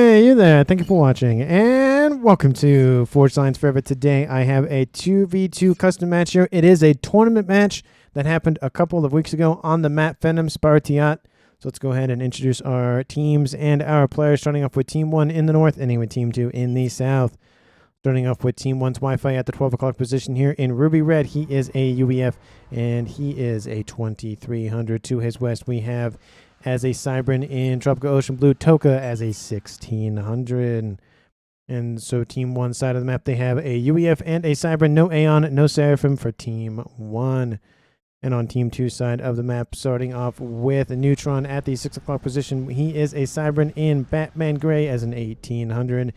Hey, you there. Thank you for watching, and welcome to Forge Lines Forever. Today, I have a 2v2 custom match here. It is a tournament match that happened a couple of weeks ago on the map FAF SPARTIATE. So let's go ahead and introduce our teams and our players, starting off with Team 1 in the north, ending with Team 2 in the south. Starting off with Team 1's Wi-Fi at the 12 o'clock position here in Ruby Red. He is a UEF, and he is a 2300. To his west, we have as a Cybran in Tropical Ocean Blue, Toka as a 1600. And so Team 1 side of the map, they have a UEF and a Cybran. No Aeon, no Seraphim for Team 1. And on Team 2 side of the map, starting off with Neutron at the 6 o'clock position, he is a Cybran in Batman Gray as an 1800.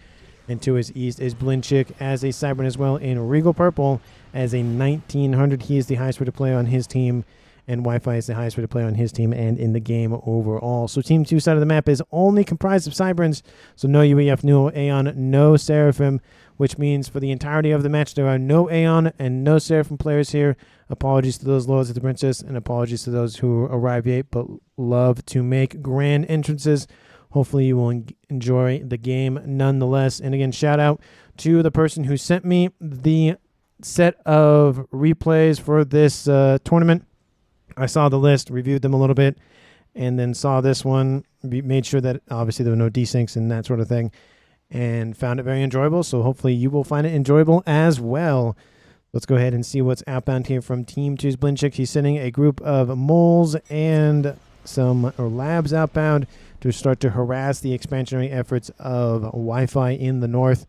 And to his east is Blinchick as a Cybran as well in Regal Purple as a 1900. He is the highest rated player on his team, and Wi-Fi is the highest rated player on his team and in the game overall. So Team 2 side of the map is only comprised of Cybrans, so no UEF, no Aeon, no Seraphim, which means for the entirety of the match there are no Aeon and no Seraphim players here. Apologies to those Lords of the Princess, and apologies to those who arrive late but love to make grand entrances. Hopefully you will enjoy the game nonetheless. And again, shout out to the person who sent me the set of replays for this tournament. I saw the list, reviewed them a little bit, and then saw this one, made sure that obviously there were no desyncs and that sort of thing, and found it very enjoyable. So hopefully you will find it enjoyable as well. Let's go ahead and see what's outbound here from Team 2's Blinchick. He's sending a group of moles and some labs outbound to start to harass the expansionary efforts of Wi-Fi in the north.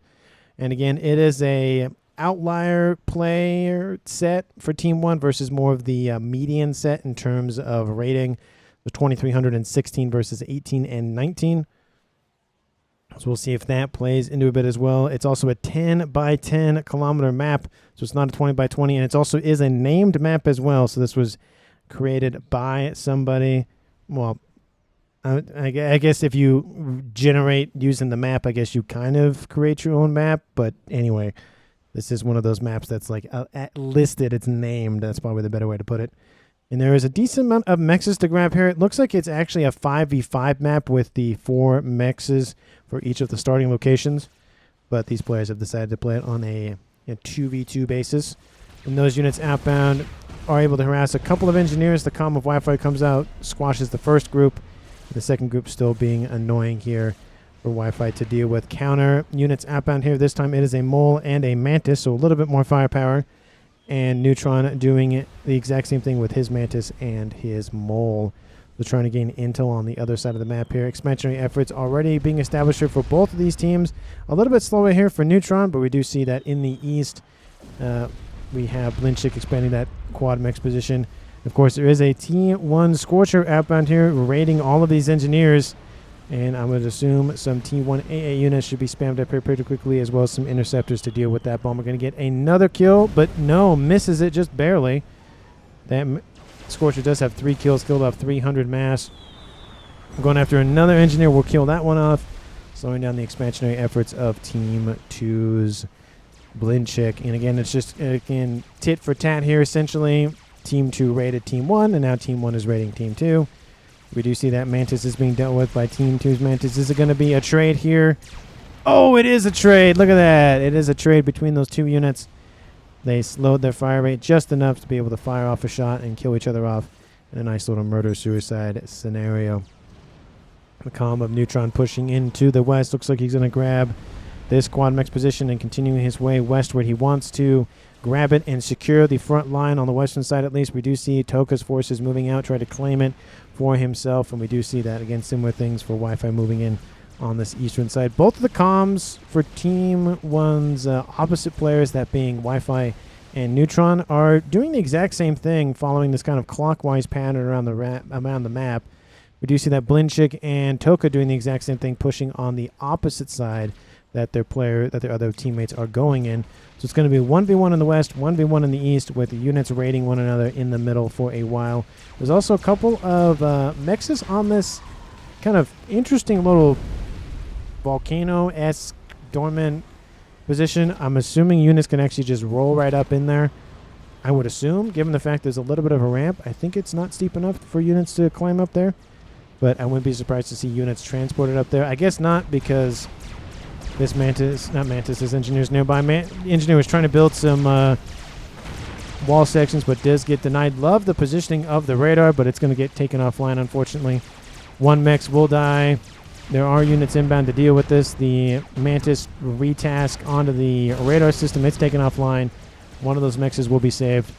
And again, it is a outlier player set for Team 1 versus more of the median set in terms of rating. The 2316 versus 18 and 19. So we'll see if that plays into a bit as well. It's also a 10 by 10 kilometer map, so it's not a 20 by 20, and it also is a named map as well. So this was created by somebody. Well, I guess if you generate using the map, I guess you kind of create your own map. But anyway, this is one of those maps that's like listed. It's named. That's probably the better way to put it. And there is a decent amount of mexes to grab here. It looks like it's actually a 5v5 map with the 4 mexes for each of the starting locations. But these players have decided to play it on a 2v2 basis. And those units outbound are able to harass a couple of engineers. The comm of Wi-Fi comes out, squashes the first group. The second group still being annoying here for Wi-Fi to deal with. Counter units outbound here. This time it is a mole and a mantis, so a little bit more firepower. And Neutron doing the exact same thing with his mantis and his mole. So trying to gain intel on the other side of the map here. Expansionary efforts already being established here for both of these teams. A little bit slower here for Neutron, but we do see that in the east we have Blinchick expanding that quad mech position. Of course, there is a T1 Scorcher outbound here raiding all of these engineers. And I'm going to assume some T1 AA units should be spammed up here pretty quickly, as well as some interceptors to deal with that bomb. We're going to get another kill, but no, misses it just barely. That Scorcher does have 3 kills, killed off 300 mass. Going after another engineer, we'll kill that one off, slowing down the expansionary efforts of Team 2's Blinchick. And again, it's just again tit for tat here, essentially. Team 2 raided Team 1, and now Team 1 is raiding Team 2. We do see that Mantis is being dealt with by Team 2's Mantis. Is it going to be a trade here? Oh, it is a trade. Look at that. It is a trade between those two units. They slowed their fire rate just enough to be able to fire off a shot and kill each other off in a nice little murder-suicide scenario. The comm of Neutron pushing into the west. Looks like he's going to grab this quad mech position and continuing his way westward. He wants to grab it and secure the front line on the western side at least. We do see Toka's forces moving out, try to claim it for himself, and we do see that, again, similar things for Wi-Fi moving in on this eastern side. Both of the comms for Team 1's opposite players, that being Wi-Fi and Neutron, are doing the exact same thing, following this kind of clockwise pattern around the map. We do see that Blinchick and Toka doing the exact same thing, pushing on the opposite side that their other teammates are going in. So it's going to be 1v1 in the west, 1v1 in the east, with the units raiding one another in the middle for a while. There's also a couple of mexes on this kind of interesting little volcano-esque dormant position. I'm assuming units can actually just roll right up in there. I would assume, given the fact there's a little bit of a ramp. I think it's not steep enough for units to climb up there. but I wouldn't be surprised to see units transported up there. I guess not, because this this engineer's nearby. The engineer was trying to build some wall sections, but does get denied. Love the positioning of the radar, but it's going to get taken offline, unfortunately. One Mechs will die. There are units inbound to deal with this. The Mantis retask onto the radar system. It's taken offline. One of those Mechs will be saved.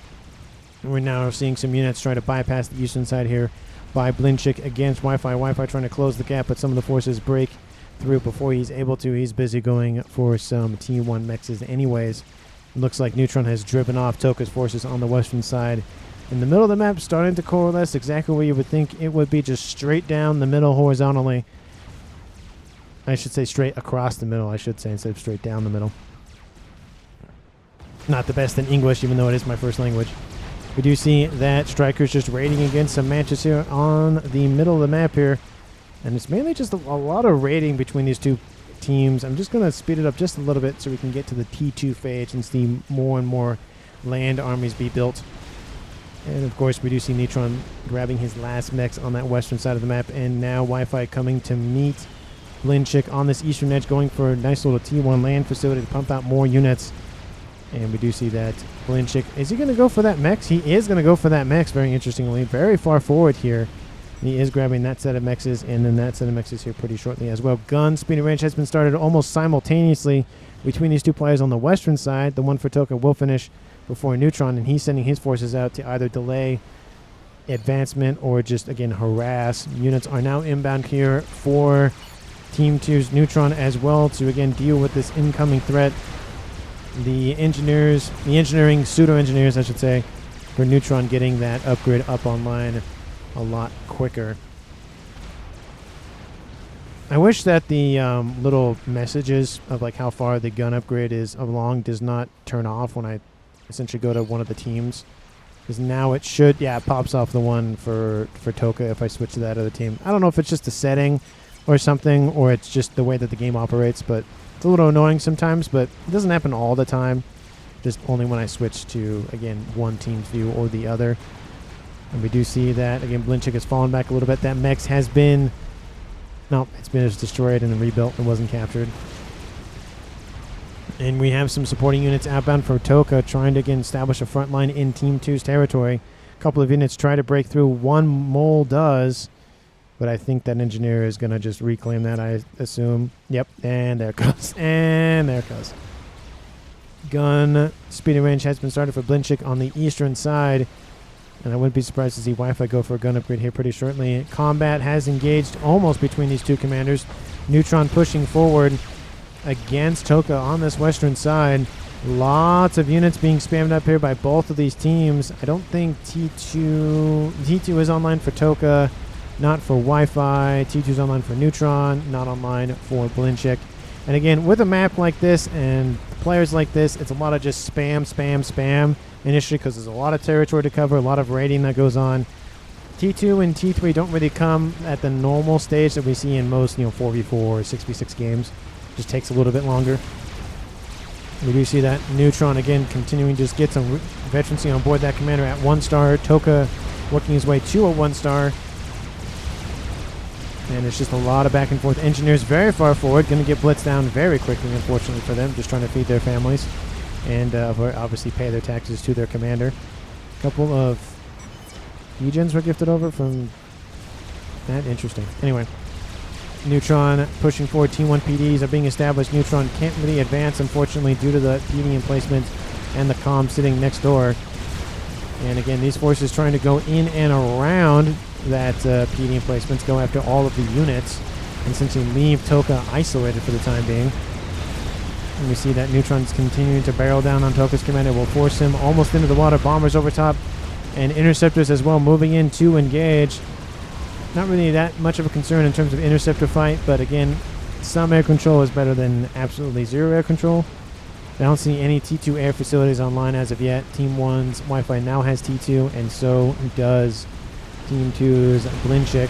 We're now seeing some units try to bypass the eastern side here by Blinchik against Wi-Fi. Wi-Fi trying to close the gap, but some of the forces break through before he's able to. He's busy going for some T1 Mechs anyways. Looks like Neutron has driven off Toka's forces on the western side. In the middle of the map, starting to coalesce exactly where you would think it would be, just straight down the middle horizontally. I should say straight across the middle, I should say, instead of straight down the middle. Not the best in English, even though it is my first language. We do see that Striker's just raiding against some Mantis here on the middle of the map here. And it's mainly just a lot of raiding between these two teams. I'm just going to speed it up just a little bit so we can get to the T2 phase and see more and more land armies be built. And of course, we do see Neutron grabbing his last mechs on that western side of the map. And now Wi-Fi coming to meet Blinchik on this eastern edge, going for a nice little T1 land facility to pump out more units. And we do see that Blinchik, is he going to go for that mechs? He is going to go for that mechs, very interestingly. Very far forward here. He is grabbing that set of mexes, and then that set of mexes here pretty shortly as well. Gun speeding range has been started almost simultaneously between these two players on the western side. The one for Toka will finish before Neutron, and he's sending his forces out to either delay advancement or just, again, harass. Units are now inbound here for Team 2's Neutron as well to, again, deal with this incoming threat. The engineering pseudo-engineers, I should say, for Neutron getting that upgrade up online a lot quicker. I wish that the little messages of like how far the gun upgrade is along does not turn off when I essentially go to one of the teams, because now it should, yeah, it pops off the one for Toka if I switch to that other team. I don't know if it's just a setting or something, or it's just the way that the game operates, but it's a little annoying sometimes, but it doesn't happen all the time, just only when I switch to, again, one team's view or the other. And we do see that, again, Blinchik has fallen back a little bit. That Mechs has been, no, it's been destroyed and then rebuilt and wasn't captured. And we have some supporting units outbound for Toka, trying to, again, establish a front line in Team 2's territory. A couple of units try to break through. One mole does, but I think that engineer is going to just reclaim that, I assume. Yep, and there it goes. And there it goes. Gun speeding range has been started for Blinchik on the eastern side. And I wouldn't be surprised to see Wi-Fi go for a gun upgrade here pretty shortly. Combat has engaged almost between these two commanders. Neutron pushing forward against Toka on this western side. Lots of units being spammed up here by both of these teams. I don't think T2 is online for Toka, not for Wi-Fi. T2 is online for Neutron, not online for Blinchik. And again, with a map like this and players like this, it's a lot of just spam initially, because there's a lot of territory to cover, a lot of raiding that goes on. T2 and T3 don't really come at the normal stage that we see in most, 4v4 or 6v6 games. Just takes a little bit longer. We do see that Neutron, again, continuing to just get some veterancy on board that commander at 1 star. Toka working his way to a 1 star. And it's just a lot of back and forth. Engineers very far forward, going to get blitzed down very quickly, unfortunately for them, just trying to feed their families. And obviously pay their taxes to their commander. A couple of Legions were gifted over from that. Interesting. Anyway, Neutron pushing forward. T1 PDs are being established. Neutron can't really advance, unfortunately, due to the PD emplacement and the comm sitting next door. And again, these forces trying to go in and around that PD emplacements, go after all of the units, and essentially leave Toka isolated for the time being. And we see that Neutron's continuing to barrel down on Toka's commander. Will force him almost into the water. Bombers over top. And interceptors as well moving in to engage. Not really that much of a concern in terms of interceptor fight. But again, some air control is better than absolutely zero air control. I don't see any T2 air facilities online as of yet. Team 1's Wi-Fi now has T2. And so does Team 2's Blinchik.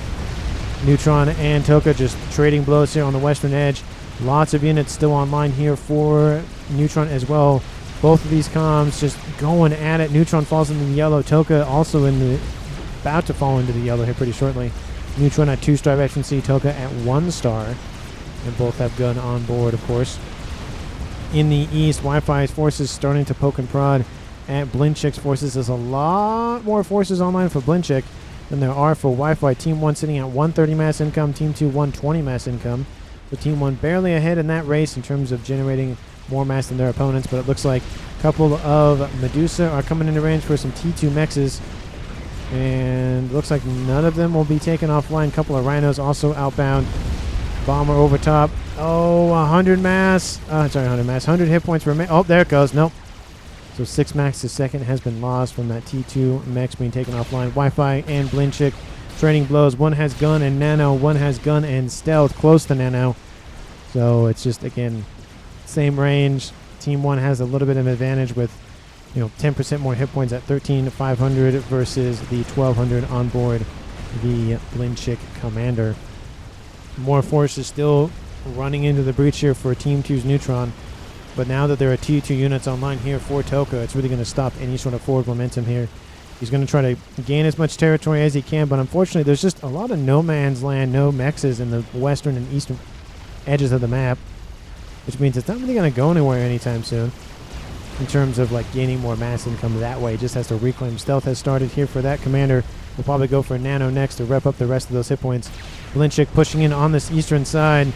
Neutron and Toka just trading blows here on the western edge. Lots of units still online here for Neutron as well. Both of these comms just going at it. Neutron falls into the yellow. Toka also about to fall into the yellow here pretty shortly. Neutron at 2-star veterancy, Toka at 1-star. And both have gun on board, of course. In the east, Wi-Fi's forces starting to poke and prod at Blinchik's forces. There's a lot more forces online for Blinchik than there are for Wi-Fi. Team 1 sitting at 130 mass income, Team 2 120 mass income. So Team 1 barely ahead in that race in terms of generating more mass than their opponents, but it looks like a couple of Medusa are coming into range for some T2 Mechs. And looks like none of them will be taken offline. A couple of Rhinos also outbound. Bomber over top. Oh, 100 mass. Sorry, 100 mass. 100 hit points remain. Oh, there it goes. Nope. So 6 max a second has been lost from that T2 Mechs being taken offline. Wi-Fi and Blinchik trading blows. One has gun and nano. One has gun and stealth close to nano. So it's just, again, same range. Team 1 has a little bit of advantage with 10% more hit points at 13,500 versus the 1,200 on board the Blinchik commander. More forces still running into the breach here for Team 2's Neutron. But now that there are T2 units online here for Toka, it's really going to stop any sort of forward momentum here. He's going to try to gain as much territory as he can, but unfortunately there's just a lot of no man's land, no mexes in the western and eastern edges of the map, which means it's not really going to go anywhere anytime soon in terms of gaining more mass income that way. It just has to reclaim. Stealth has started here for that commander. We'll probably go for nano next to rep up the rest of those hit points. Blinchik pushing in on this eastern side,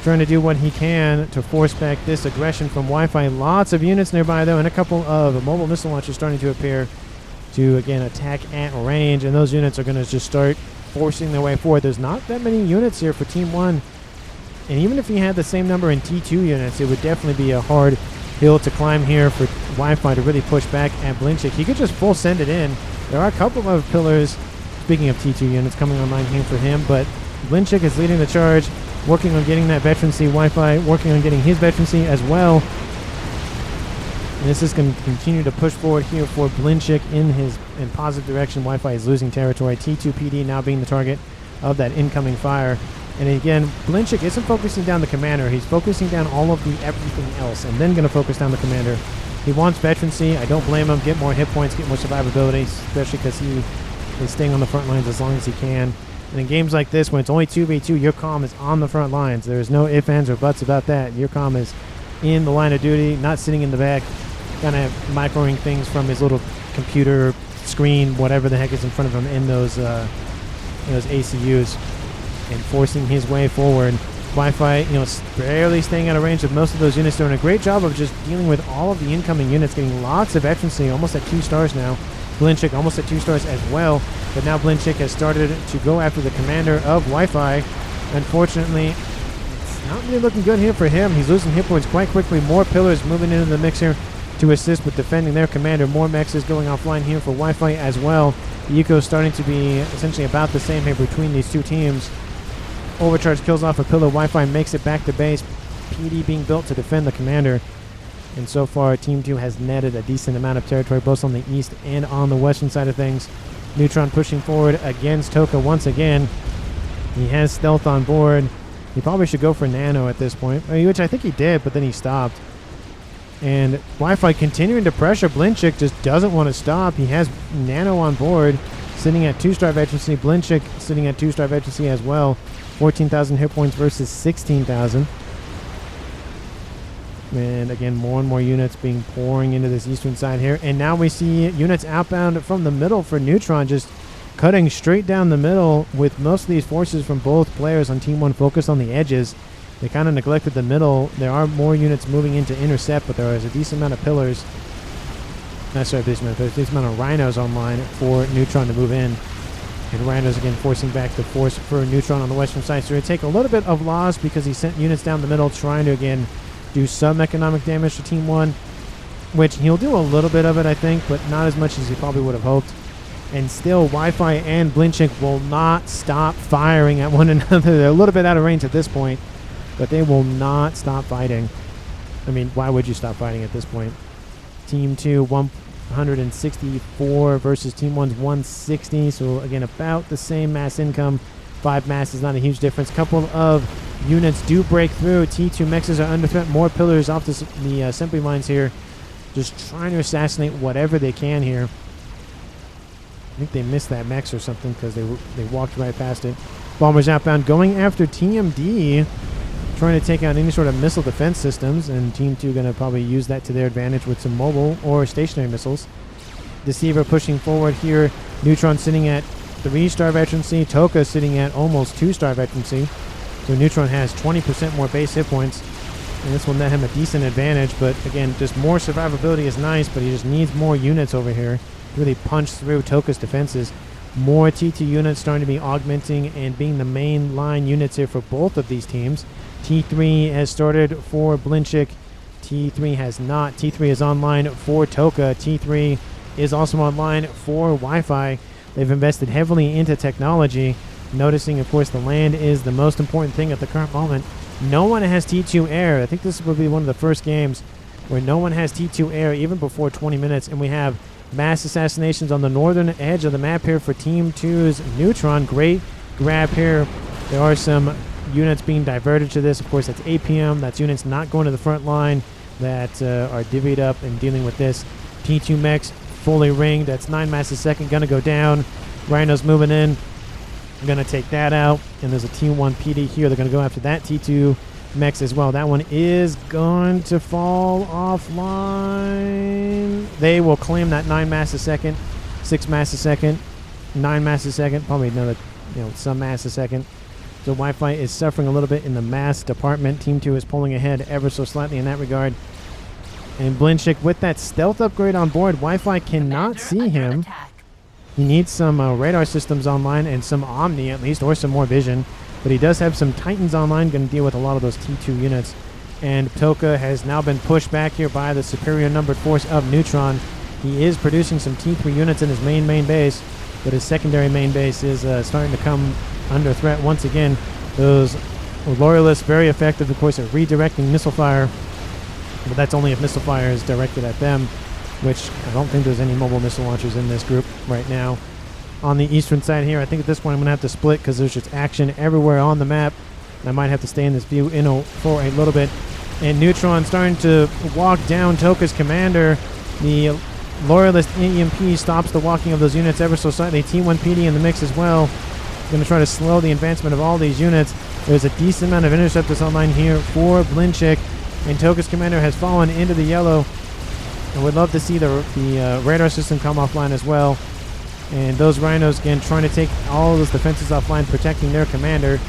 trying to do what he can to force back this aggression from Wi-Fi. Lots of units nearby though, and a couple of mobile missile launchers starting to appear to again attack at range, and those units are going to just start forcing their way forward. There's not that many units here for Team 1, and even if he had the same number in T2 units, it would definitely be a hard hill to climb here for Wi-Fi to really push back at Blinchik. He could just full send it in. There are a couple of pillars, speaking of T2 units, coming online here for him, but Blinchik is leading the charge, working on getting that veterancy. Wi-Fi working on getting his veterancy as well. And this is going to continue to push forward here for Blinchik in positive direction. Wi-Fi is losing territory. T2 PD now being the target of that incoming fire. And again, Blinchik isn't focusing down the commander. He's focusing down all of the everything else and then going to focus down the commander. He wants veterancy. I don't blame him. Get more hit points, get more survivability, especially because he is staying on the front lines as long as he can. And in games like this, when it's only 2v2, your comm is on the front lines. There's no ifs, ands, or buts about that. Your comm is in the line of duty, not sitting in the back, kind of microing things from his little computer screen, whatever the heck is in front of him in those ACUs, and forcing his way forward. Wi-Fi, barely staying out of range of most of those units, doing a great job of just dealing with all of the incoming units, getting lots of veterancy, almost at 2 stars now. Blinchik almost at 2 stars as well, but now Blinchik has started to go after the commander of Wi-Fi. Unfortunately, it's not really looking good here for him. He's losing hit points quite quickly. More pillars moving into the mix here to assist with defending their commander. More mechs is going offline here for Wi-Fi as well. The eco is starting to be essentially about the same here between these two teams. Overcharge kills off a pillar. Wi-Fi makes it back to base. PD being built to defend the commander. And so far, Team 2 has netted a decent amount of territory, both on the east and on the western side of things. Neutron pushing forward against Toka once again. He has stealth on board. He probably should go for nano at this point, which I think he did, but then he stopped. And Wi-Fi continuing to pressure. Blinchik just doesn't want to stop. He has nano on board, sitting at 2-star veterancy. Blinchik sitting at 2-star veterancy as well. 14,000 hit points versus 16,000. And again, more and more units being pouring into this eastern side here. And now we see units outbound from the middle for Neutron, just cutting straight down the middle with most of these forces from both players on Team 1 focused on the edges. They kind of neglected the middle. There are more units moving into intercept, but there is a decent amount of pillars. Not sorry, a decent amount of Rhinos online for Neutron to move in. And Rhinos again forcing back the force for Neutron on the western side. So it'll take a little bit of loss because he sent units down the middle trying to again do some economic damage to Team 1, which he'll do a little bit of it, I think, but not as much as he probably would have hoped. And still, Wi-Fi and Blinchik will not stop firing at one another. They're a little bit out of range at this point, but they will not stop fighting. I mean, why would you stop fighting at this point? Team 2, 164 versus Team 1's 160. So, again, about the same mass income. 5 mass is not a huge difference. Couple of units do break through. T2 Mechs are under threat. More pillars off the assembly lines here. Just trying to assassinate whatever they can here. I think they missed that Mechs or something because they walked right past it. Bombers outbound going after TMD, trying to take out any sort of missile defense systems, and Team 2 going to probably use that to their advantage with some mobile or stationary missiles. Deceiver pushing forward here. Neutron sitting at 3-star veterancy. Toka sitting at almost 2-star veterancy. So Neutron has 20% more base hit points, and this will net him a decent advantage. But again, just more survivability is nice, but he just needs more units over here. Really punch through Toka's defenses. More T2 units starting to be augmenting and being the main line units here for both of these teams. T3 has started for Blinchik. T3 has not. T3 is online for Toka. T3 is also online for Wi-Fi. They've invested heavily into technology. Noticing, of course, the land is the most important thing at the current moment. No one has T2 air. I think this will be one of the first games where no one has T2 air even before 20 minutes. And we have mass assassinations on the northern edge of the map here for Team 2's Neutron. Great grab here. There are some units being diverted to this. Of course, that's APM. That's units not going to the front line that are divvied up and dealing with this. T2 Mechs fully ringed. That's 9 mass a second. Going to go down. Rhinos moving in. Going to take that out. And there's a T1 PD here. They're going to go after that T2 Mechs as well. That one is going to fall offline. They will claim that 9 mass a second, 6 mass a second, 9 mass a second, probably another, some mass a second. So Wi-Fi is suffering a little bit in the mass department. Team 2 is pulling ahead ever so slightly in that regard. And Blinchik with that stealth upgrade on board, Wi-Fi cannot see him. He needs some radar systems online and some Omni at least, or some more vision. But he does have some Titans online, going to deal with a lot of those T2 units. And Toka has now been pushed back here by the superior numbered force of Neutron. He is producing some T3 units in his main base, but his secondary main base is starting to come under threat once again. Those Loyalists, very effective, of course, at redirecting missile fire. But that's only if missile fire is directed at them, which I don't think there's any mobile missile launchers in this group right now. On the eastern side here, I think at this point I'm going to have to split because there's just action everywhere on the map. I might have to stay in this view for a little bit. And Neutron starting to walk down Toka's commander. The Loyalist EMP stops the walking of those units ever so slightly. T1 PD in the mix as well. Going to try to slow the advancement of all these units. There's a decent amount of interceptors online here for Blinchik. And Toka's commander has fallen into the yellow. I would love to see the radar system come offline as well. And those Rhinos, again, trying to take all those defenses offline, protecting their commander.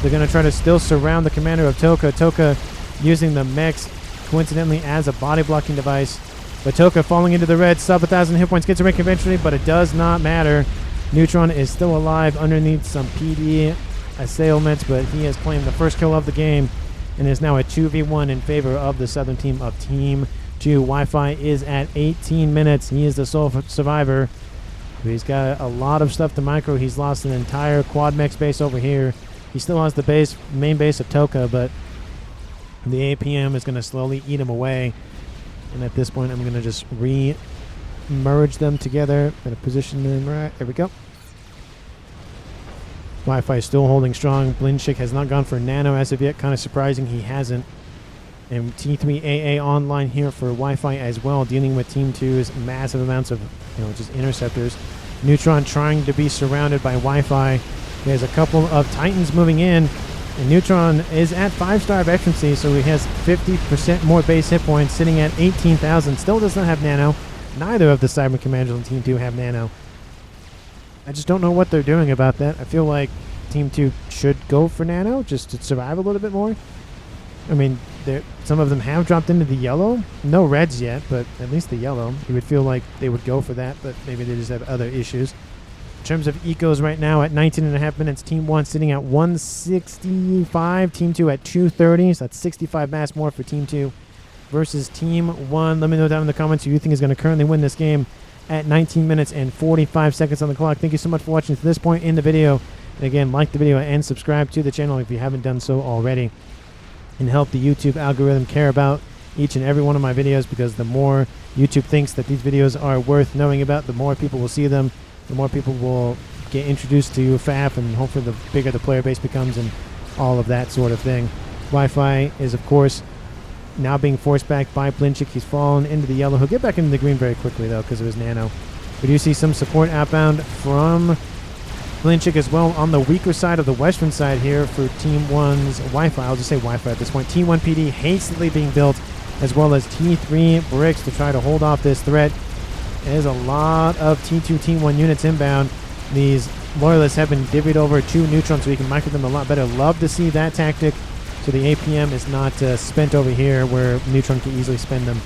They're going to try to still surround the commander of Toka. Toka using the Mechs, coincidentally, as a body blocking device. But Toka falling into the red, sub 1,000 hit points, gets a rank eventually, but it does not matter. Neutron is still alive underneath some PD assailments, but he has claimed the first kill of the game and is now a 2v1 in favor of the southern team of Team 2. Wi-Fi is at 18 minutes. He is the sole survivor. He's got a lot of stuff to micro. He's lost an entire quad mech base over here. He still has the main base of Toka, but the APM is going to slowly eat him away. And at this point, I'm going to just re-merge them together. I'm going to position them right. There we go. Wi-Fi is still holding strong. Blinchik has not gone for Nano as of yet. Kind of surprising he hasn't. And T3AA online here for Wi-Fi as well, dealing with Team 2's massive amounts of, just interceptors. Neutron trying to be surrounded by Wi-Fi. There's a couple of Titans moving in, and Neutron is at 5-star veterancy, so he has 50% more base hit points, sitting at 18,000. Still does not have Nano. Neither of the Cyber commanders on Team 2 have Nano. I just don't know what they're doing about that. I feel like Team 2 should go for Nano just to survive a little bit more. I mean, some of them have dropped into the yellow. No reds yet, but at least the yellow. You would feel like they would go for that, but maybe they just have other issues. In terms of ecos right now, at 19.5 minutes, Team 1 sitting at 165. Team 2 at 230, so that's 65 mass more for Team 2 versus Team 1. Let me know down in the comments who you think is going to currently win this game at 19 minutes and 45 seconds on the clock. Thank you so much for watching to this point in the video. And again, like the video and subscribe to the channel if you haven't done so already. And help the YouTube algorithm care about each and every one of my videos, because the more YouTube thinks that these videos are worth knowing about, the more people will see them, the more people will get introduced to FAF, and hopefully the bigger the player base becomes and all of that sort of thing. Wi-Fi is, of course, now being forced back by Blinchik. He's fallen into the yellow. He'll get back into the green very quickly, though, because of his Nano. We do see some support outbound from Blinchik as well on the weaker side of the western side here for Team 1's Wi-Fi. I'll just say Wi-Fi at this point. Team 1 PD hastily being built, as well as T3 bricks to try to hold off this threat. There's a lot of T2 Team 1 units inbound. These loyalists have been divvied over to Neutron, so we can micro them a lot better. Love to see that tactic, so the APM is not spent over here, where Neutron can easily spend them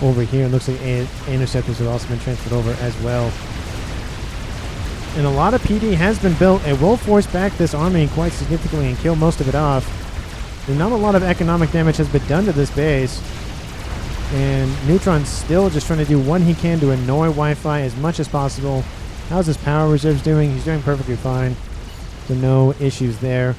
over here. It looks like interceptors have also been transferred over as well. And a lot of PD has been built. It will force back this army quite significantly and kill most of it off. And not a lot of economic damage has been done to this base. And Neutron's still just trying to do what he can to annoy Wi-Fi as much as possible. How's his power reserves doing? He's doing perfectly fine. So no issues there.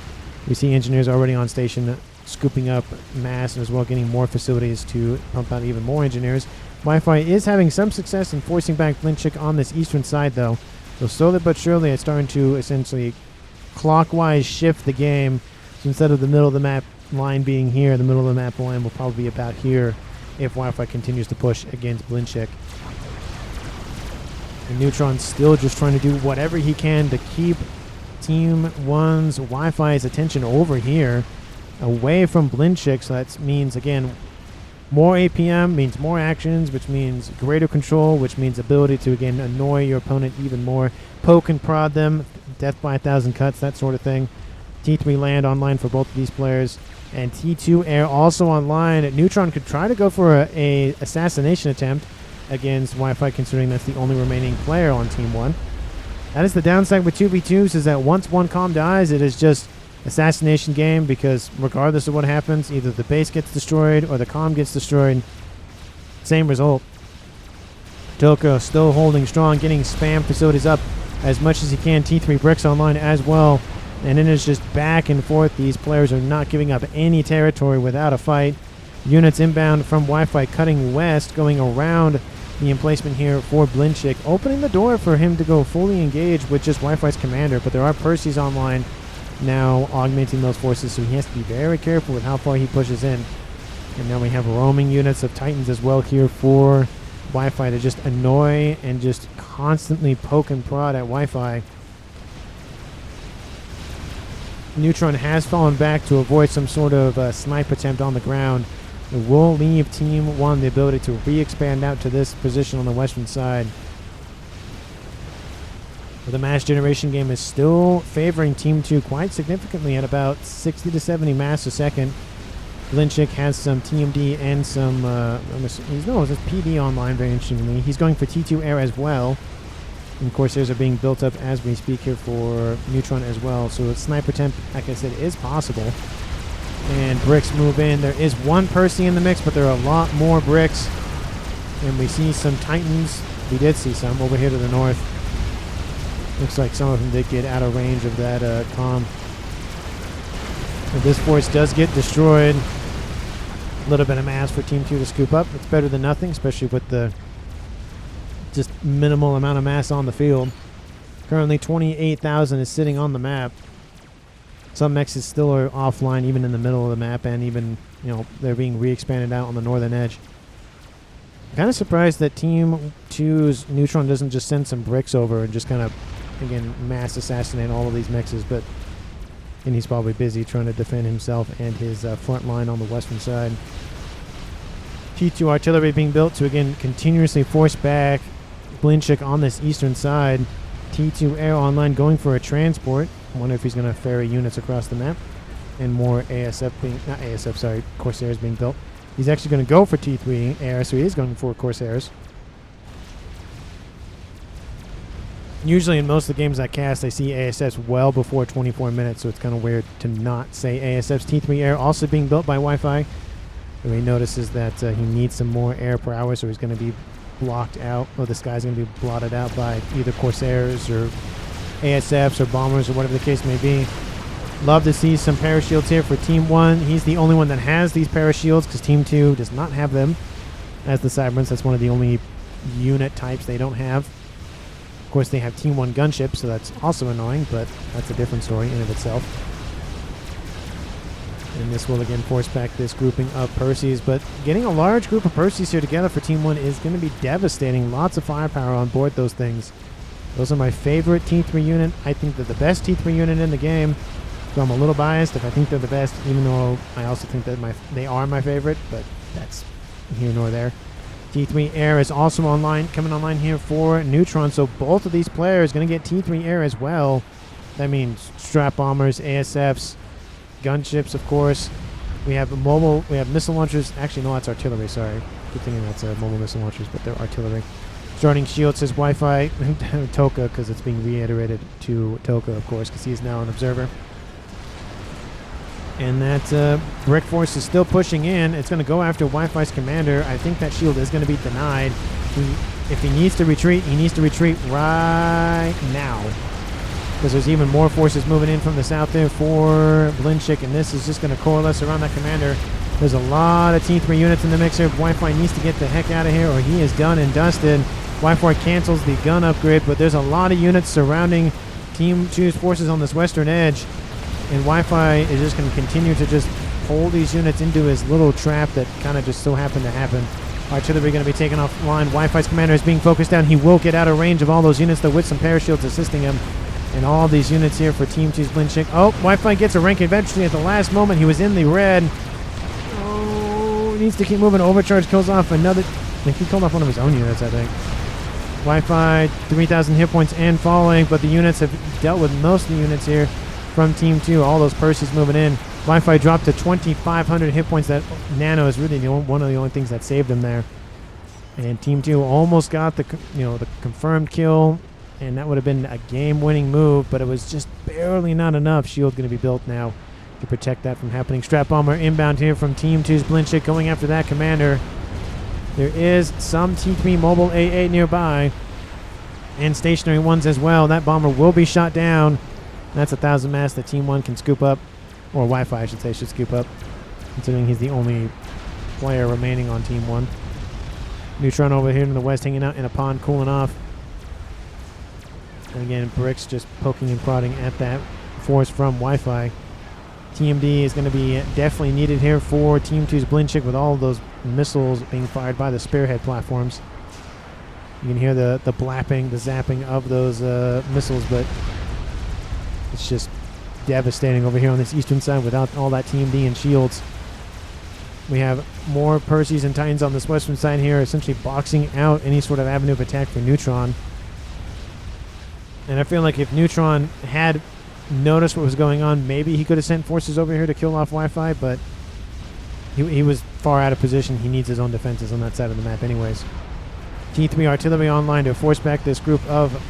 We see engineers already on station scooping up mass and as well getting more facilities to pump out even more engineers. Wi-Fi is having some success in forcing back Blinchik on this eastern side though. So slowly but surely it's starting to essentially clockwise shift the game. So instead of the middle of the map line being here, the middle of the map line will probably be about here if Wi-Fi continues to push against Blinchik. And Neutron's still just trying to do whatever he can to keep Team 1's Wi-Fi's attention over here, away from Blinchik. So that means, again, more APM means more actions, which means greater control, which means ability to, again, annoy your opponent even more. Poke and prod them, death by 1,000 cuts, that sort of thing. T3 land online for both of these players. And T2 air also online. Neutron could try to go for a assassination attempt against Wi-Fi, considering that's the only remaining player on Team 1. That is the downside with 2v2s, is that once one comm dies, it is just assassination game, because regardless of what happens, either the base gets destroyed or the comm gets destroyed. Same result. Toko still holding strong, getting spam facilities up as much as he can. T3 bricks online as well. And then it's just back and forth. These players are not giving up any territory without a fight. Units inbound from Wi-Fi cutting west, going around the emplacement here for Blinchik, opening the door for him to go fully engaged with just Wi-Fi's commander. But there are Percys online now augmenting those forces, so he has to be very careful with how far he pushes in. And now we have roaming units of Titans as well here for Wi-Fi to just annoy and just constantly poke and prod at Wi-Fi. Neutron has fallen back to avoid some sort of snipe attempt on the ground. It will leave Team 1 the ability to re-expand out to this position on the western side. But the mass generation game is still favoring Team 2 quite significantly at about 60 to 70 mass a second. Blinchik has some TMD and some, it's PD online, very interestingly. He's going for T2 air as well. And Corsairs are being built up as we speak here for Neutron as well. So a sniper attempt, like I said, is possible. And bricks move in. There is one Percy in the mix, but there are a lot more bricks. And we see some Titans. We did see some over here to the north. Looks like some of them did get out of range of that comm. But this force does get destroyed. A little bit of mass for Team 2 to scoop up. It's better than nothing, especially with the just minimal amount of mass on the field. Currently 28,000 is sitting on the map. Some mechs still are offline even in the middle of the map, and even, you know, they're being re-expanded out on the northern edge. I'm kind of surprised that Team 2's Neutron doesn't just send some bricks over and just kind of, again, mass assassinate all of these mexes, but and he's probably busy trying to defend himself and his front line on the western side. T2 artillery being built to, again, continuously force back Blinchik on this eastern side. T2 air online going for a transport. I wonder if he's going to ferry units across the map. And more Corsairs being built. He's actually going to go for T3 air, so he is going for Corsairs. Usually in most of the games I cast, I see ASFs well before 24 minutes, so it's kind of weird to not say ASFs. T3 air also being built by Wi-Fi. And he notices that he needs some more air per hour, so he's going to be blocked out, or the sky's going to be blotted out by either Corsairs or ASFs or bombers or whatever the case may be. Love to see some parashields here for Team 1. He's the only one that has these parashields, because Team 2 does not have them as the Cybrans. That's one of the only unit types they don't have. Of course, they have Team 1 gunships, so that's also annoying, but that's a different story in of itself. And this will again force back this grouping of Perseus. But getting a large group of Perseus here together for Team 1 is going to be devastating. Lots of firepower on board those things. Those are my favorite T3 unit. I think they're the best T3 unit in the game. So I'm a little biased if I think they're the best, even though I also think that they are my favorite, but that's here nor there. T3 Air is also coming online here for Neutron. So both of these players going to get T3 Air as well. That means strap bombers, ASFs, gunships, of course. We have missile launchers. Actually, no, that's artillery, sorry. Keep thinking that's mobile missile launchers, but they're artillery. Starting shield says Wi-Fi. Toka, because it's being reiterated to Toka, of course, because he is now an observer. And that Brick Force is still pushing in. It's going to go after Wi-Fi's commander. I think that shield is going to be denied. If he needs to retreat, he needs to retreat right now. Because there's even more forces moving in from the south there for Blinchik, and this is just going to coalesce around that commander. There's a lot of T3 units in the mix here. Wi-Fi needs to get the heck out of here, or he is done and dusted. Wi-Fi cancels the gun upgrade, but there's a lot of units surrounding Team 2's forces on this western edge. And Wi-Fi is just going to continue to just pull these units into his little trap that kind of just so happened to happen. Artillery going to be taken offline. Wi-Fi's commander is being focused down. He will get out of range of all those units, though, with some parashields assisting him. And all these units here for Team 2's Blinchik. Oh, Wi-Fi gets a rank eventually at the last moment. He was in the red. Oh, he needs to keep moving. Overcharge kills off another. I think he killed off one of his own units, I think. Wi-Fi, 3,000 hit points and falling, but the units have dealt with most of the units here from Team 2. All those Perseus moving in. Wi-Fi dropped to 2,500 hit points. That Nano is really one of the only things that saved him there. And Team 2 almost got the confirmed kill. And that would have been a game-winning move, but it was just barely not enough. Shield going to be built now to protect that from happening. Strap bomber inbound here from Team 2's Blinchik going after that commander. There is some T3 mobile AA nearby and stationary ones as well. That bomber will be shot down. That's 1,000 mass that Team 1 can scoop up, or Wi-Fi, I should say, should scoop up, considering he's the only player remaining on Team 1. Neutron over here in the west hanging out in a pond, cooling off. And again, Bricks just poking and prodding at that force from Wi-Fi. TMD is going to be definitely needed here for Team 2's Blinchik with all of those missiles being fired by the Spearhead platforms. You can hear the blapping, the zapping of those missiles, but it's just devastating over here on this eastern side without all that TMD and shields. We have more Perseus and Titans on this western side here, essentially boxing out any sort of avenue of attack for Neutron. And I feel like if Neutron had noticed what was going on, maybe he could have sent forces over here to kill off Wi-Fi, but he was far out of position. He needs his own defenses on that side of the map anyways. T3 artillery online to force back this group of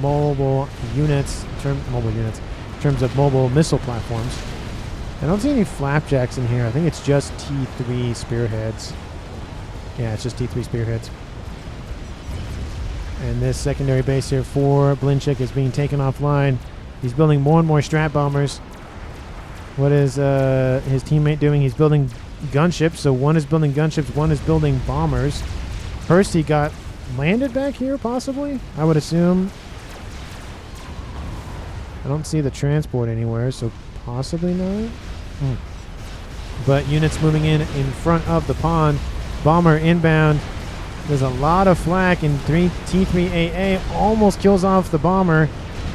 mobile units, in terms of mobile missile platforms. I don't see any flapjacks in here. I think it's just T3 spearheads. Yeah, it's just T3 spearheads. And this secondary base here for Blinchik is being taken offline. He's building more and more strat bombers. What is his teammate doing? He's building gunships. So one is building gunships, one is building bombers. Percy got landed back here, possibly? I would assume. I don't see the transport anywhere, so possibly not. But units moving in front of the pond. Bomber inbound. There's a lot of flak, and T3AA almost kills off the bomber.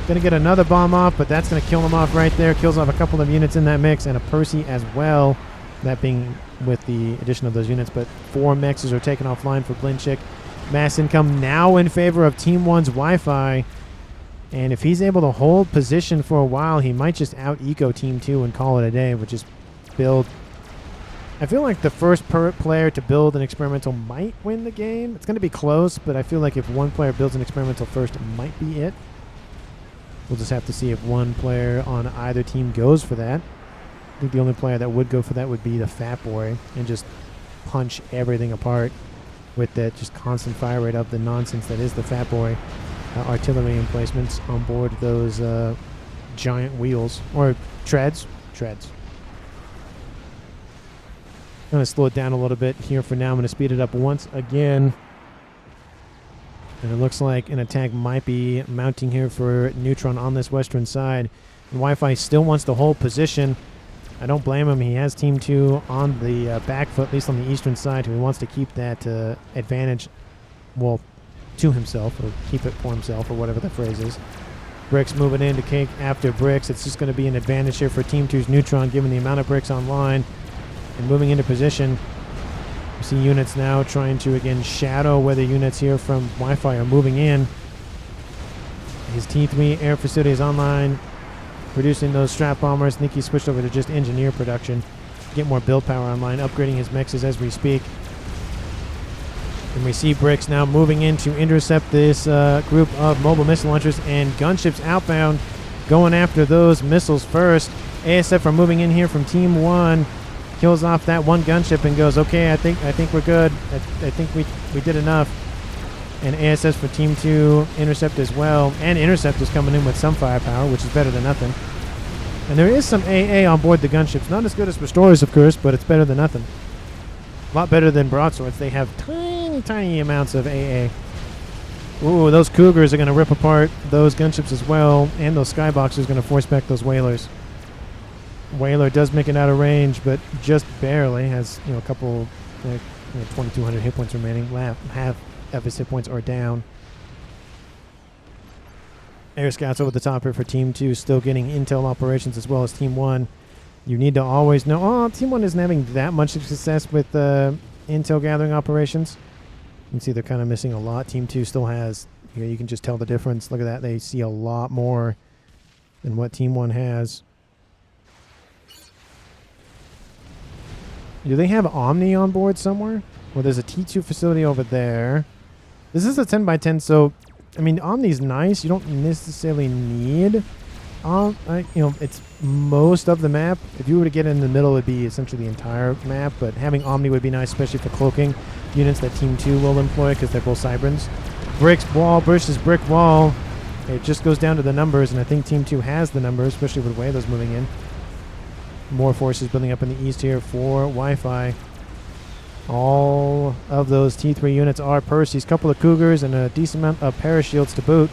Gonna get another bomb off, but that's gonna kill him off right there. Kills off a couple of units in that mix, and a Percy as well. That being with the addition of those units, but 4 mexes are taken offline for Blinchik. Mass income now in favor of Team 1's Wi-Fi. And if he's able to hold position for a while, he might just out-eco Team 2 and call it a day, which is build. I feel like the first player to build an experimental might win the game. It's going to be close, but I feel like if one player builds an experimental first, it might be it. We'll just have to see if one player on either team goes for that. I think the only player that would go for that would be the Fat Boy and just punch everything apart with that just constant fire rate of the nonsense that is the Fat Boy. Artillery emplacements on board those giant wheels, or treads. I'm going to slow it down a little bit here for now. I'm going to speed it up once again. And it looks like an attack might be mounting here for Neutron on this western side. And Wi-Fi still wants to hold position. I don't blame him. He has Team 2 on the back foot, at least on the eastern side, who he wants to keep that advantage, well, to himself, or keep it for himself, or whatever the phrase is. Bricks moving in to cake after bricks. It's just going to be an advantage here for Team 2's Neutron, given the amount of bricks online and moving into position. We see units now trying to, again, shadow where the units here from Wi-Fi are moving in. His T3 air facility is online, producing those strap bombers. I think he switched over to just engineer production, get more build power online, upgrading his mechs as we speak. And we see Bricks now moving in to intercept this group of mobile missile launchers and gunships outbound, going after those missiles first. ASF are moving in here from Team 1, kills off that one gunship and goes, okay, I think we're good. I think we did enough. And ASS for Team 2 intercept as well. And intercept is coming in with some firepower, which is better than nothing. And there is some AA on board the gunships. Not as good as Restorers, of course, but it's better than nothing. A lot better than broadswords. They have tiny amounts of AA. Ooh, those Cougars are going to rip apart those gunships as well. And those Skyboxers are going to force back those Whalers. Whaler does make it out of range, but just barely. Has, a couple, 2,200 hit points remaining. Half of his hit points are down. Air Scouts over the top here for Team 2, still getting intel operations as well as Team 1. You need to always know, Team 1 isn't having that much success with intel gathering operations. You can see they're kind of missing a lot. Team 2 still has, you can just tell the difference. Look at that. They see a lot more than what Team 1 has. Do they have Omni on board somewhere? Well, there's a T2 facility over there. This is a 10x10, so, Omni's nice. You don't necessarily need, it's most of the map. If you were to get in the middle, it would be essentially the entire map, but having Omni would be nice, especially for cloaking units that Team 2 will employ, because they're both Cybrans. Bricks wall versus brick wall. It just goes down to the numbers, and I think Team 2 has the numbers, especially with Whalers moving in. More forces building up in the east here for Wi-Fi. All of those T3 units are Percy's. Couple of Cougars and a decent amount of Parashields to boot.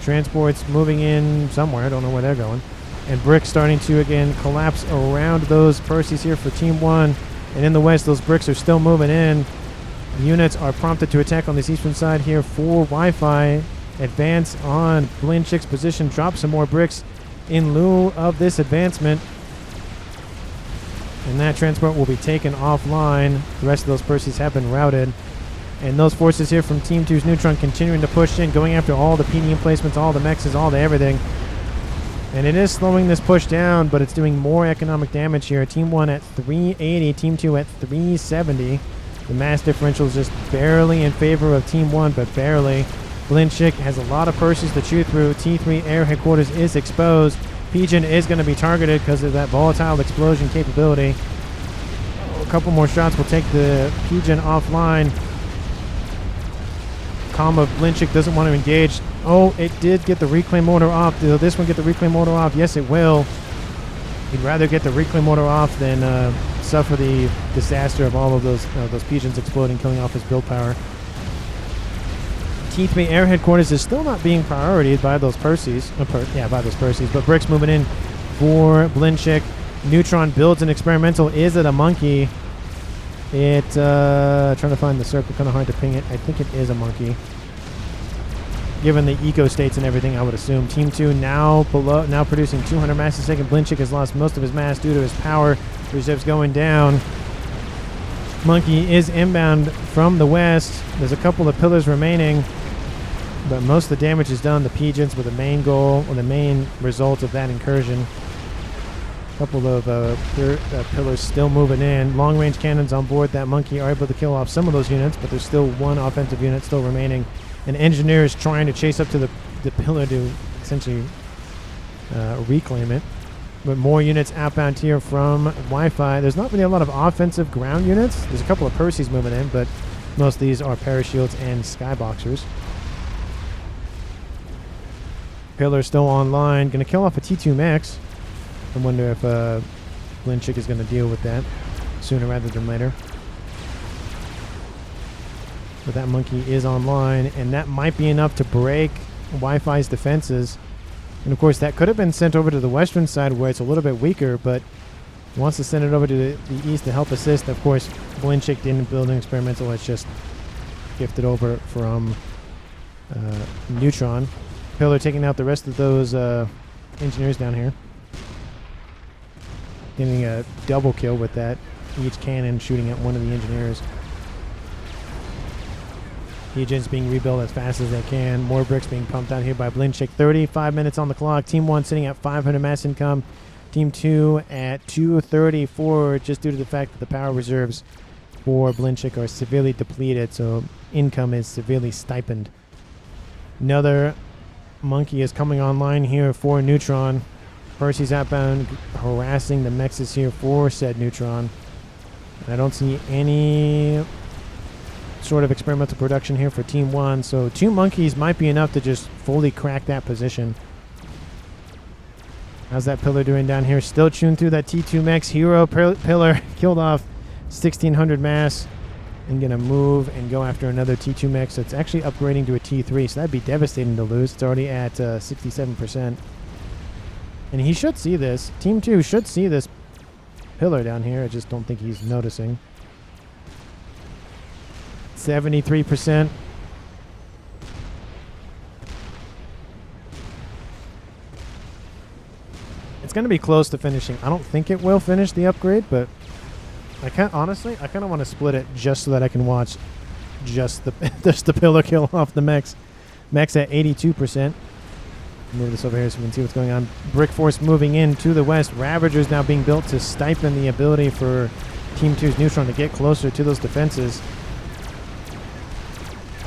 Transports moving in somewhere. I don't know where they're going. And Bricks starting to, again, collapse around those Percy's here for Team 1. And in the west, those Bricks are still moving in. The units are prompted to attack on this eastern side here for Wi-Fi. Advance on Blinchik's position. Drop some more Bricks in lieu of this advancement. And that transport will be taken offline. The rest of those Percy's have been routed. And those forces here from Team 2's Neutron continuing to push in, going after all the PD emplacements, all the mechs, all the everything. And it is slowing this push down, but it's doing more economic damage here. Team 1 at 380, Team 2 at 370. The mass differential is just barely in favor of Team 1, but barely. Blinchik has a lot of Percy's to chew through. T3 Air Headquarters is exposed. PHEMON is going to be targeted because of that volatile explosion capability. A couple more shots will take the PHEMON offline. Comm of Blinchik doesn't want to engage. Oh, it did get the reclaim mortar off. Will this one get the reclaim mortar off? Yes, it will. He'd rather get the reclaim mortar off than suffer the disaster of all of those PHEMONs exploding, killing off his build power. T3 Air Headquarters is still not being prioritized by those Percy's. By those Percy's. But Bricks moving in for Blinchik. Neutron builds an experimental. Is it a monkey? Trying to find the circle. Kind of hard to ping it. I think it is a monkey. Given the eco states and everything, I would assume. Team 2 now producing 200 mass a second. Blinchik has lost most of his mass due to his power reserves going down. Monkey is inbound from the west. There's a couple of pillars remaining, but most of the damage is done. The PHEMONs were the main goal, or the main result of that incursion. A couple of pillars still moving in. Long-range cannons on board that Monkey are able to kill off some of those units, but there's still one offensive unit still remaining. And engineers trying to chase up to the pillar to essentially reclaim it. But more units outbound here from Wi-Fi. There's not really a lot of offensive ground units. There's a couple of Percy's moving in, but most of these are Parashields and Skyboxers. Pillar still online. Going to kill off a T2 Mechs. I wonder if Blinchik is going to deal with that sooner rather than later. But that Monkey is online, and that might be enough to break Wi-Fi's defenses. And of course, that could have been sent over to the western side where it's a little bit weaker, but wants to send it over to the east to help assist. Of course, Blinchick didn't build an experimental. It's just gifted over from Neutron. Pillar taking out the rest of those engineers down here. Getting a double kill with that. Each cannon shooting at one of the engineers. Agents being rebuilt as fast as they can. More bricks being pumped out here by Blinchick. 35 minutes on the clock. Team 1 sitting at 500 mass income. Team 2 at 234, just due to the fact that the power reserves for Blinchick are severely depleted, so income is severely stipend. Another monkey is coming online here for Neutron. Percy's outbound, harassing the Mechs here for said Neutron. I don't see any sort of experimental production here for Team 1, so 2 monkeys might be enough to just fully crack that position. How's that pillar doing down here? Still chewing through that T2 Mechs. Hero pillar killed off 1600 mass and gonna move and go after another T2 Mech. So it's actually upgrading to a T3, so that'd be devastating to lose. It's already at 67%. And he should see this. Team 2 should see this pillar down here. I just don't think he's noticing. 73%. It's going to be close to finishing. I don't think it will finish the upgrade, but I kind of want to split it just so that I can watch just the pillar kill off the Mechs. Mechs at 82%. Move this over here so we can see what's going on. Brick Force moving in to the west. Ravagers now being built to stipend the ability for Team 2's Neutron to get closer to those defenses.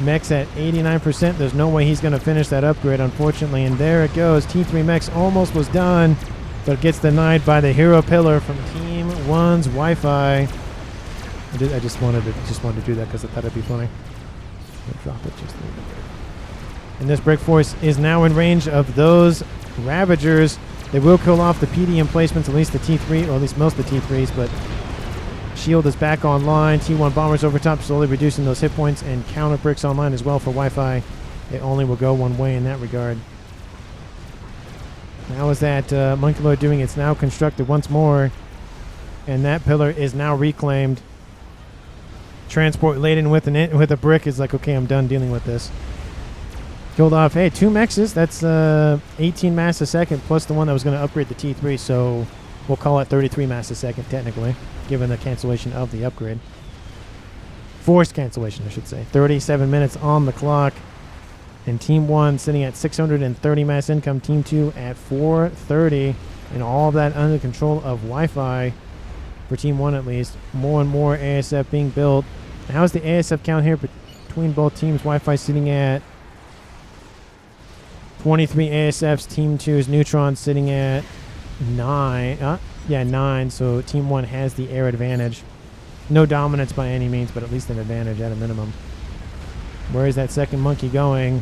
Mechs at 89%. There's no way he's going to finish that upgrade, unfortunately. And there it goes. T3 Mechs almost was done, but gets denied by the hero pillar from Team 1's Wi-Fi. I just wanted to do that because I thought it'd be funny. I'll drop it just a little bit. And this Brick Force is now in range of those Ravagers. They will kill off the PD emplacements, at least the T3, or at least most of the T3s, but shield is back online. T1 bombers over top, slowly reducing those hit points, and counter bricks online as well for Wi-Fi. It only will go one way in that regard. Now is that Monkey Lord doing its now constructed once more, and that pillar is now reclaimed. Transport laden with a brick is like, okay, I'm done dealing with this. Killed off, hey, 2 Mexes. That's 18 mass a second plus the one that was going to upgrade the T3, so we'll call it 33 mass a second technically, given the cancellation of the upgrade. Forced cancellation, I should say. 37 minutes on the clock. And Team 1 sitting at 630 mass income. Team 2 at 430. And all of that under control of Wi-Fi for Team 1 at least. More and more ASF being built. How's the ASF count here between both teams? Wi-Fi sitting at 23 ASFs. Team 2's Neutron sitting at 9. 9. So Team 1 has the air advantage. No dominance by any means, but at least an advantage at a minimum. Where is that second monkey going?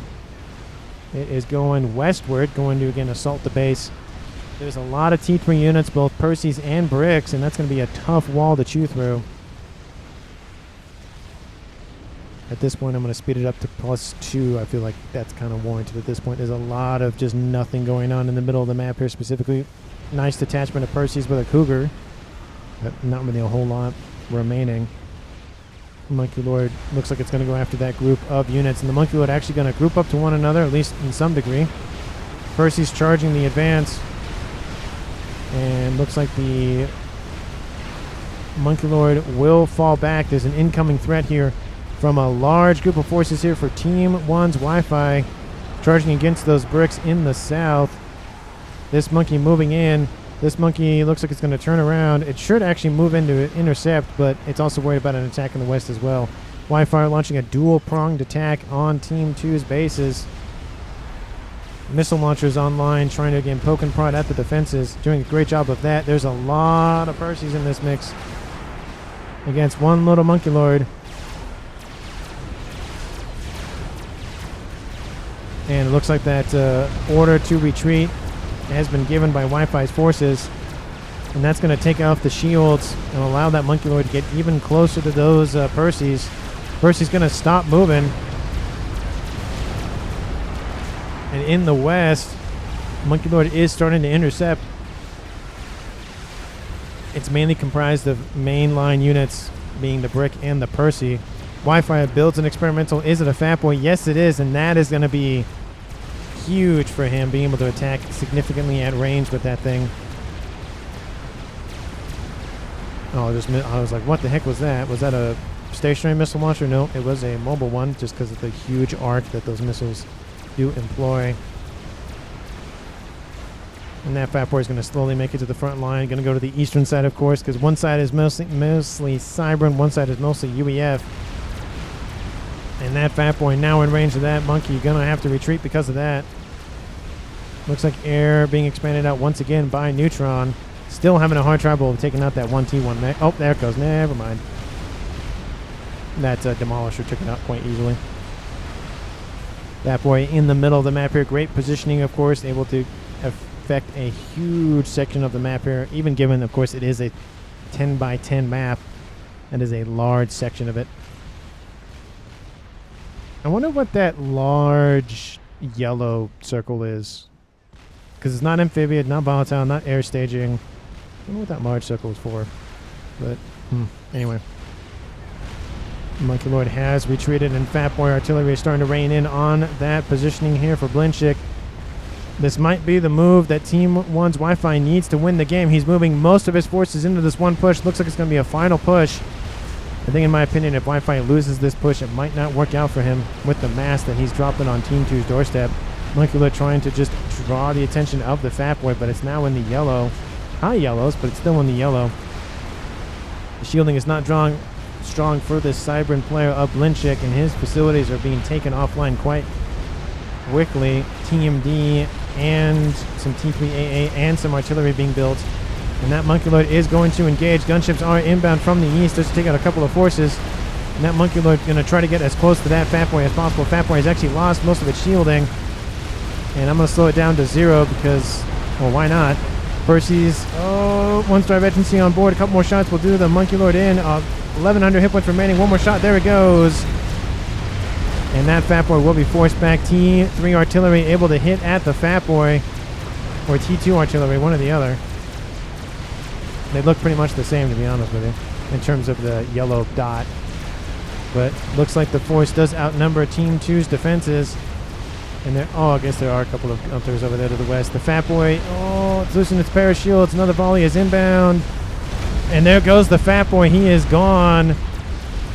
It is going westward, going to, again, assault the base. There's a lot of T3 units, both Percy's and Bricks, and that's going to be a tough wall to chew through. At this point, I'm going to speed it up to +2. I feel like that's kind of warranted at this point. There's a lot of just nothing going on in the middle of the map here specifically. Nice detachment of Percy's with a Cougar, but not really a whole lot remaining. Monkey Lord looks like it's going to go after that group of units, and the Monkey Lord actually going to group up to one another, at least in some degree. Percy's charging the advance, and looks like the Monkey Lord will fall back. There's an incoming threat here from a large group of forces here for Team 1's Wi-Fi, charging against those bricks in the south. This monkey moving in. This monkey looks like it's going to turn around. It should actually move into intercept, but it's also worried about an attack in the west as well. Wi-Fi launching a dual-pronged attack on Team 2's bases. Missile launchers online, trying to, again, poke and prod at the defenses. Doing a great job of that. There's a lot of Percy's in this mix against one little Monkey Lord. And it looks like that order to retreat has been given by Wi-Fi's forces, and that's going to take off the shields and allow that Monkey Lord to get even closer to those Percy's. Percy's going to stop moving, and in the west, Monkey Lord is starting to intercept. It's mainly comprised of mainline units, being the Brick and the Percy. Wi-Fi builds an experimental. Is it a Fat Boy? Yes, it is, and that is going to be huge for him, being able to attack significantly at range with that thing. Oh, I was like, what the heck was that? Was that a stationary missile launcher? No, it was a mobile one, just because of the huge arc that those missiles do employ. And that Fat Boy is going to slowly make it to the front line. Going to go to the eastern side, of course, because one side is mostly Cybran, one side is mostly UEF. And that Fat Boy now in range of that monkey. Going to have to retreat because of that. Looks like air being expanded out once again by Neutron. Still having a hard trouble of taking out that 1T1 mech. Oh, there it goes. Never mind. That Demolisher took it out quite easily. That boy in the middle of the map here. Great positioning, of course. Able to affect a huge section of the map here. Even given, of course, it is a 10 by 10 map. That is a large section of it. I wonder what that large yellow circle is. Because it's not amphibian, not volatile, not air staging. I don't know what that large circle is for. But, anyway. Monkey Lord has retreated, and Fat Boy Artillery is starting to rain in on that positioning here for Blinchik. This might be the move that Team 1's Wi-Fi needs to win the game. He's moving most of his forces into this one push. Looks like it's going to be a final push. I think, in my opinion, if Wi-Fi loses this push, it might not work out for him with the mass that he's dropping on Team 2's doorstep. Monkey Lord trying to just draw the attention of the Fat Boy, but it's now in the yellow. High yellows, but it's still in the yellow. The shielding is not strong for this Cybran player of Blinchik, and his facilities are being taken offline quite quickly. TMD and some T3AA and some artillery being built. And that Monkey Lord is going to engage. Gunships are inbound from the east just to take out a couple of forces. And that Monkey Lord is going to try to get as close to that Fat Boy as possible. Fat Boy has actually lost most of its shielding. And I'm going to slow it down to 0 because, well, why not? Percy's, one-star veterancy on board. A couple more shots will do the Monkey Lord in. 1,100 hit points remaining. One more shot. There it goes. And that Fat Boy will be forced back. T3 artillery able to hit at the Fat Boy. Or T2 artillery, one or the other. They look pretty much the same, to be honest with you, in terms of the yellow dot. But looks like the force does outnumber Team 2's defenses. And there, I guess there are a couple of Gunters over there to the west. The Fat Boy, it's losing its pair of shields. Another volley is inbound. And there goes the Fat Boy. He is gone.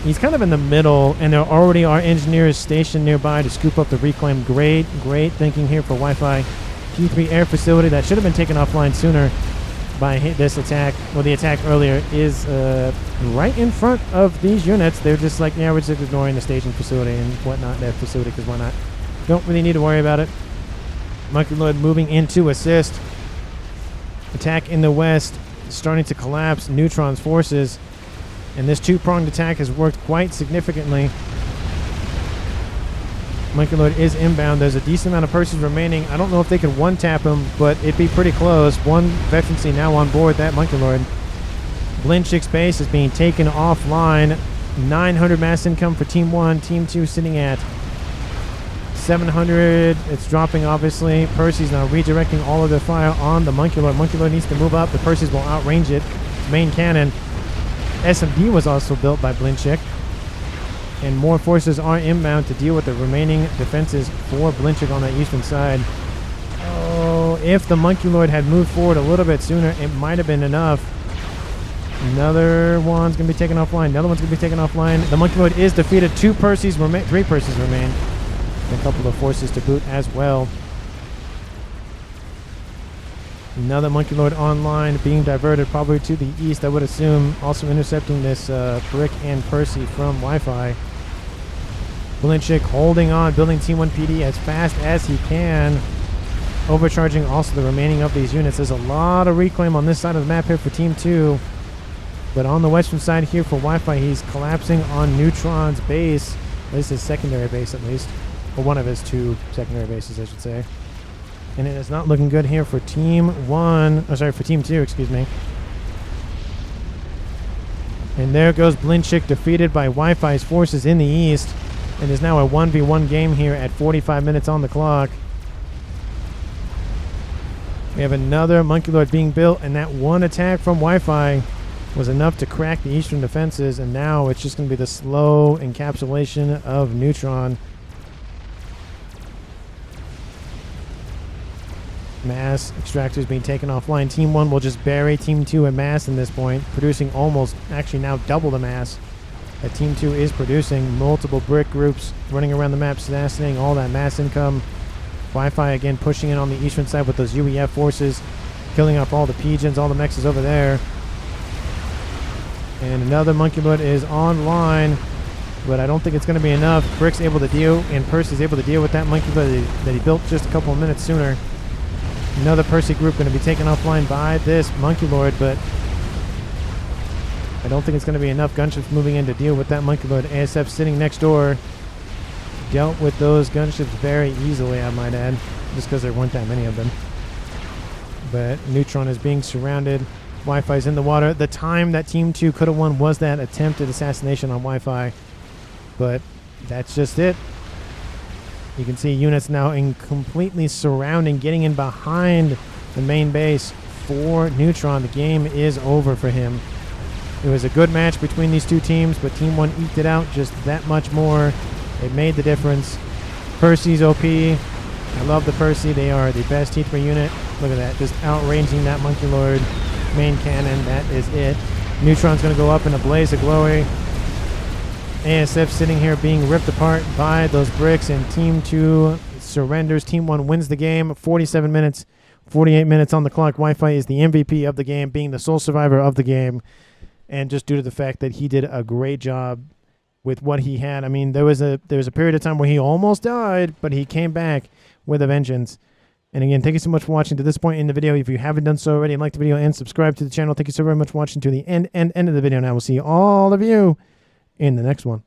He's kind of in the middle, and there already are engineers stationed nearby to scoop up the reclaim. Great thinking here for Wi-Fi. T3 air facility that should have been taken offline sooner by this attack. Well, the attack earlier is right in front of these units. They're just like, yeah, we're just ignoring the staging facility and whatnot, that facility, because why not? Don't really need to worry about it. Monkey Lord moving in to assist. Attack in the west starting to collapse Neutron's forces. And this two-pronged attack has worked quite significantly. Monkey Lord is inbound. There's a decent amount of Percies remaining. I don't know if they can one-tap him, but it'd be pretty close. One veterancy now on board that Monkey Lord. Blinchik's base is being taken offline. 900 mass income for Team 1. Team 2 sitting at 700. It's dropping, obviously. Percy's now redirecting all of their fire on the Monkey Lord. Monkey Lord needs to move up. The Percy's will outrange it. Its main cannon. SMD was also built by Blinchik. And more forces are inbound to deal with the remaining defenses for Blinchik on that eastern side. Oh, if the Monkey Lord had moved forward a little bit sooner, it might have been enough. Another one's going to be taken offline. Another one's going to be taken offline. The Monkey Lord is defeated. 3 Percies remain. And a couple of forces to boot as well. Another Monkey Lord online, being diverted probably to the east, I would assume. Also intercepting this Brick and Percy from Wi-Fi. Blinchik holding on, building Team 1 PD as fast as he can. Overcharging also the remaining of these units. There's a lot of reclaim on this side of the map here for Team 2. But on the western side here for Wi-Fi, he's collapsing on Neutron's base. This is his secondary base, at least. Or one of his 2 secondary bases, I should say. And it is not looking good here for Team 2, excuse me. And there goes Blinchik, defeated by Wi-Fi's forces in the east. It is now a 1v1 game here at 45 minutes on the clock. We have another Monkey Lord being built, and that one attack from Wi-Fi was enough to crack the eastern defenses, and now it's just going to be the slow encapsulation of Neutron. Mass Extractors being taken offline. Team 1 will just bury Team 2 at mass in this point, producing almost, actually now double the mass that Team 2 is producing. Multiple brick groups running around the map, assassinating all that mass income. Wi-Fi again pushing in on the eastern side with those UEF forces, killing off all the pigeons, all the mechs is over there. And another Monkey Lord is online, but I don't think it's going to be enough. Brick's able to deal, and Percy's able to deal with that Monkey Lord that he built just a couple of minutes sooner. Another Percy group going to be taken offline by this Monkey Lord, but I don't think it's going to be enough gunships moving in to deal with that Monkey Lord. ASF sitting next door dealt with those gunships very easily, I might add, just because there weren't that many of them. But Neutron is being surrounded. Wi-Fi's in the water. The time that Team 2 could have won was that attempted assassination on Wi-Fi, but that's just it. You can see units now in completely surrounding, getting in behind the main base for Neutron. The game is over for him. It was a good match between these two teams, but Team 1 eked it out just that much more. It made the difference. Percy's OP. I love the Percy. They are the best T3 unit. Look at that. Just outranging that Monkey Lord main cannon. That is it. Neutron's going to go up in a blaze of glory. ASF sitting here being ripped apart by those bricks, and Team 2 surrenders. Team 1 wins the game. 47 minutes, 48 minutes on the clock. Wi-Fi is the MVP of the game, being the sole survivor of the game, and just due to the fact that he did a great job with what he had. I mean, there was a period of time where he almost died, but he came back with a vengeance. And again, thank you so much for watching to this point in the video. If you haven't done so already, like the video and subscribe to the channel. Thank you so very much for watching to the end of the video, and I will see all of you in the next one.